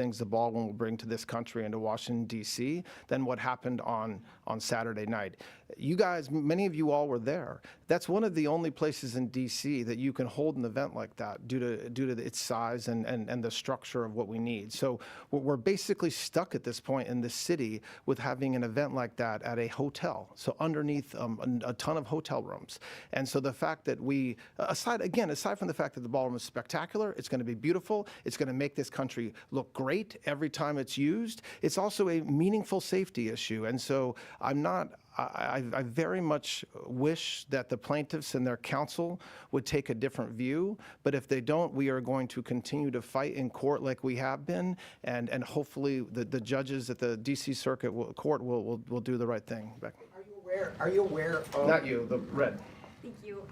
things the Baldwin will bring to this country and to Washington, D.C. than what happened on Saturday night. You guys, many of you all were there. That's one of the only places in D.C. that you can hold an event like that due to its size and the structure of what we need. So we're basically stuck at this point in the city with having an event like that at a hotel, so underneath a ton of hotel rooms. And so the fact that we, aside from the fact that the ballroom is spectacular, it's going to be beautiful, it's going to make this country look great every time it's used, it's also a meaningful safety issue. And so I very much wish that the plaintiffs and their counsel would take a different view, but if they don't, we are going to continue to fight in court like we have been, and hopefully the judges at the D.C. Circuit Court will do the right thing. Beck. Are you aware of... Not you, the red. Thank you.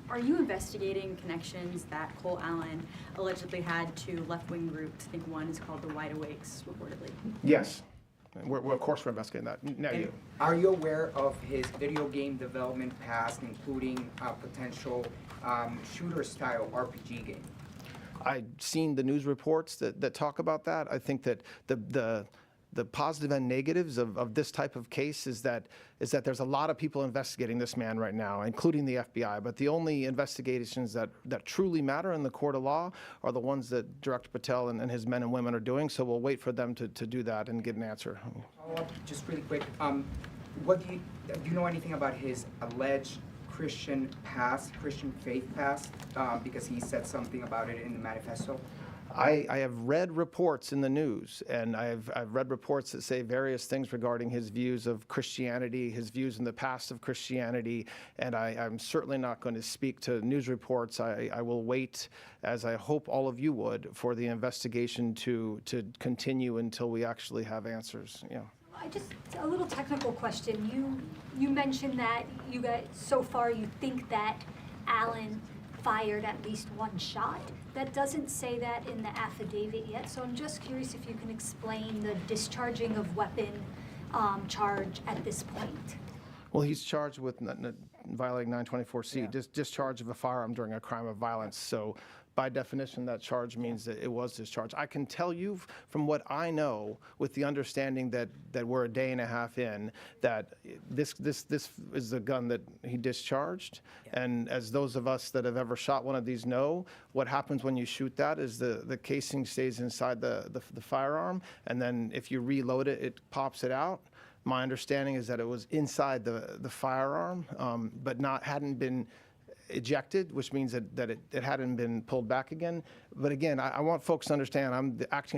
Are you investigating connections that Cole Allen allegedly had to left-wing groups? I think one is called the Wide Awakes, reportedly. Yes. Of course we're investigating that. Now you. Are you aware of his video game development past, including a potential shooter-style RPG game? I've seen the news reports that talk about that. I think that the positive and negatives of this type of case is that there's a lot of people investigating this man right now, including the FBI. But the only investigations that truly matter in the court of law are the ones that Director Patel and his men and women are doing. So we'll wait for them to do that and get an answer. Just really quick, what do you know anything about his alleged Christian faith past? Because he said something about it in the manifesto. I have read reports in the news, and I've read reports that say various things regarding his views of Christianity, his views in the past of Christianity, and I'm certainly not going to speak to news reports. I will wait, as I hope all of you would, for the investigation to continue until we actually have answers. Yeah. Just a little technical question. You mentioned that you guys, so far, you think that Allen fired at least one shot. That doesn't say that in the affidavit yet, so I'm just curious if you can explain the discharging of weapon charge at this point. Well, he's charged with violating 924C, discharge of a firearm during a crime of violence. So by definition, that charge means that it was discharged. I can tell you from what I know, with the understanding that we're a day and a half in, that this is the gun that he discharged. Yeah. And as those of us that have ever shot one of these know, what happens when you shoot that is the casing stays inside the firearm, and then if you reload it, it pops it out. My understanding is that it was inside the firearm, but hadn't been ejected, which means that it hadn't been pulled back again. But again, I want folks to understand I'm the acting attorney